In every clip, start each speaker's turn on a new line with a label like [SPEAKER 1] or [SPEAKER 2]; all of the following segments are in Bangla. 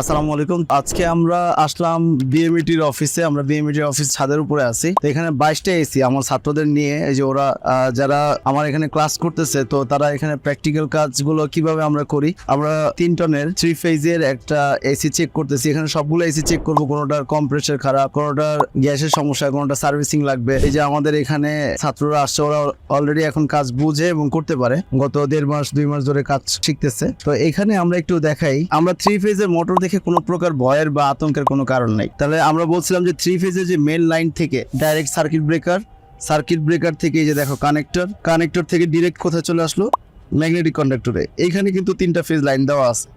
[SPEAKER 1] আসসালামু আলাইকুম। আজকে আমরা আসলাম বিএমইটির অফিসে। আমরা বিএমইটির অফিস ছাদের উপরে আছি। তো এখানে 22টা এসি আমার ছাত্রদের নিয়ে, এই যে ওরা যারা আমার এখানে ক্লাস করতেছে, তো তারা এখানে প্র্যাকটিক্যাল কাজগুলো কিভাবে আমরা করি। আমরা 3 টনের 3 ফেজের একটা এসি চেক করতেছি। এখানে সবগুলো এসি চেক করবো, কোনোটার কম্প্রেসার খারাপ, কোনোটার গ্যাসের সমস্যা, কোনোটা সার্ভিসিং লাগবে। এই যে আমাদের এখানে ছাত্ররা আসছে, ওরা অলরেডি এখন কাজ বুঝে এবং করতে পারে। গত 1.5 মাস 2 মাস ধরে কাজ শিখতেছে। তো এখানে আমরা একটু দেখাই, আমরা 3 ফেজের মোটর দেখে কোনো প্রকার ভয়ের বা আতঙ্কের কোনো কারণ নাই। তাহলে আমরা বলছিলাম যে 3 ফেজের যে মেন লাইন থেকে ডাইরেক্ট সার্কিট ব্রেকার থেকে এই যে দেখো কানেক্টর থেকে ডিরেক্ট কোথায় চলে আসলো, ম্যাগনেটিক কন্ডাক্টরে। এইখানে কিন্তু 3টা ফেজ লাইন দেওয়া আছে,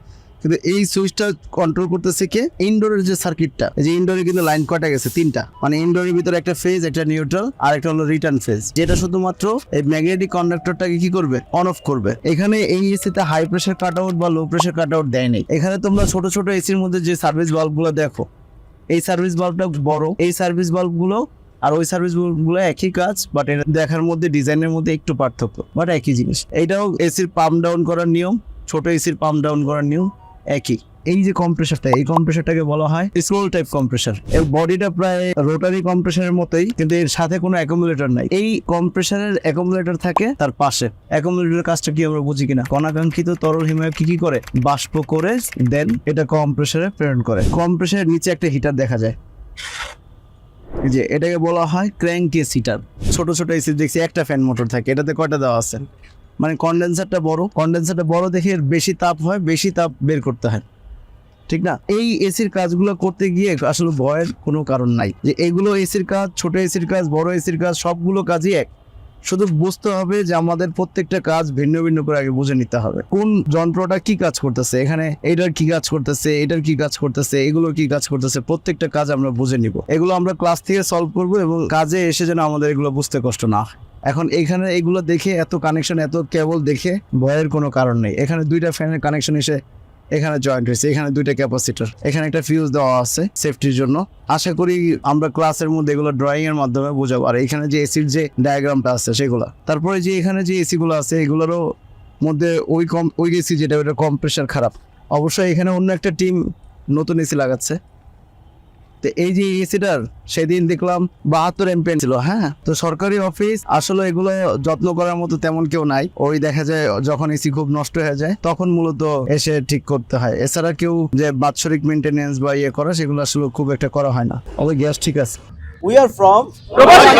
[SPEAKER 1] কিন্তু এই সুইচটা কন্ট্রোল করতেছে কে? ইনডোরের যে সার্কিটটা, এই যে ইনডোরে কিন্তু লাইন কটা গেছে 3টা, মানে ইনডোরের ভিতরে একটা ফেজ, একটা নিউট্রাল, আর একটা হলো রিটার্ন ফেজ, যেটা শুধুমাত্র এই ম্যাগনেটিক কন্ডাক্টরটাকে কি করবে? অন অফ করবে। এখানে এই এসিতে হাই প্রেসার কাট আউট বা লো প্রেসার কাট আউট দেয় নেই। এখানে তোমরা ছোট ছোট এসির মধ্যে যে সার্ভিস বাল্বগুলো দেখো, এই সার্ভিস বাল্বটা বড়, এই সার্ভিস বাল্বগুলো আর ওই সার্ভিস বাল্বগুলো একই কাজ, বাট এটা দেখার মধ্যে ডিজাইনের মধ্যে একটু পার্থক্য, বাট একই জিনিস। এইটাও এসির পাম্প ডাউন করার নিয়ম, ছোট এসির পাম্প ডাউন করার নিয়ম একই। এই যে কম্প্রেসারটা, এই কম্প্রেসারটাকে বলা হয় স্ক্রোল টাইপ কম্প্রেসার। এর বডিটা প্রায় রোটারি কম্প্রেসারের মতোই, কিন্তু এর সাথে কোনো অ্যাকুমুলেটর নাই। এই কম্প্রেসারের অ্যাকুমুলেটর থাকে তার পাশে। অ্যাকুমুলেটরের কাজটা কি আমরা বুঝি কিনা? অনাকাঙ্ক্ষিত তরল হিমায়ক কি করে? বাষ্প করে দেন এটা কম্প্রেসারে প্রেরণ করে। কম্প্রেসারের নিচে একটা হিটার দেখা যায়, যে এটাকে বলা হয় ক্র্যাঙ্কেস হিটার। ছোট ছোট এসি দেখছি একটা ফ্যান মোটর থাকে, এটাতে কয়টা দেওয়া আছে? মানে কন্ডেন্সারটা বড় দেখে এর বেশি তাপ হয়, বেশি তাপ বের করতে হয়, ঠিক না? এই এসির কাজগুলো করতে গিয়ে আসলে ভয়ের কোনো কারণ নাই। যে এগুলো এসির কাজ, ছোট এসির কাজ, বড় এসির কাজ, সবগুলো কাজই এক। শুধু বুঝতে হবে যে আমাদের প্রত্যেকটা কাজ ভিন্ন ভিন্ন করে আগে বুঝে নিতে হবে। কোন যন্ত্রটা কি কাজ করতেছে, এখানে এটার কি কাজ করতেছে, এটার কি কাজ করতেছে, এগুলোর কি কাজ করতেছে, প্রত্যেকটা কাজ আমরা বুঝে নিব। এগুলো আমরা ক্লাস থেকে সলভ করব এবং কাজে এসে যেন আমাদের এগুলো বুঝতে কষ্ট না হয়। এখন এখানে এগুলো দেখে, এত কানেকশন, এত কেবল দেখে ভয়ের কোনো কারণ নেই। এখানে 2টা ফ্যানের কানেকশন এসে এখানে জয়েন্ট হয়েছে, এখানে 2টা ক্যাপাসিটর, এখানে একটা ফিউজ দেওয়া আছে সেফটির জন্য। আশা করি আমরা ক্লাসের মধ্যে এগুলো ড্রয়িং এর মাধ্যমে বোঝাবো। আর এখানে যে এসির যে ডায়াগ্রামটা আছে সেগুলো, তারপরে যে এখানে যে এসি গুলো আছে এগুলোরও মধ্যে ওই এসি যেটা, ওটা কম্প্রেসার খারাপ। অবশ্যই এখানে অন্য একটা টিম নতুন এসি লাগাচ্ছে। তো এই যে এসিটার সেদিন দেখলাম 72 এমপিএন ছিল। হ্যাঁ, তো সরকারি অফিস আসলে এগুলো যত্ন করার মতো তেমন কেউ নাই। ওই দেখা যায় যখন এসি খুব নষ্ট হয়ে যায় তখন মূলত এসে ঠিক করতে হয়। এছাড়া কেউ যে বাৎসরিক মেনটেনেন্স বা ইয়ে করা, সেগুলো আসলে খুব একটা করা হয় না। ওই গ্যাস ঠিক আছে।
[SPEAKER 2] We are from Probation